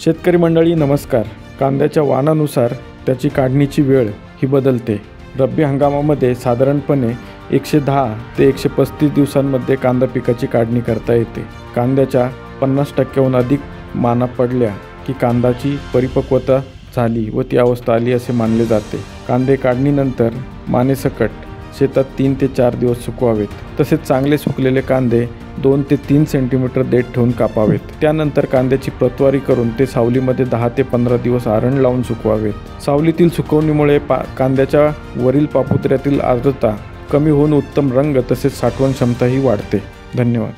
शेतकरी मंडळी नमस्कार. कांद्याच्या वाणानुसार त्याची काढणीची वेळ ही बदलते. रब्बी हंगामामध्ये साधारणपणे 110 ते 135 दिवसांमध्ये कांदा पिकाची काढणी करता येते. कांद्याच्या 50%हून अधिक माना पडल्या की कांद्याची परिपक्वता झाली व ती अवस्था आली असे मानले जाते. कांदे काढणीनंतर मानेसकट शेतात 3 ते 4 दिवस सुकवावेत. तसेच चांगले सुकलेले कांदे 2 ते 3 सेंटीमीटर देठ ठेवून कापावेत. त्यानंतर कांद्याची प्रतवारी करून ते सावलीमध्ये 10 ते 15 दिवस आरण लावून सुकवावेत. सावलीतील सुकवणीमुळे कांद्याच्या वरील पापुत्र्यातील आर्द्रता कमी होऊन उत्तम रंग तसेच साठवण क्षमताही वाढते. धन्यवाद.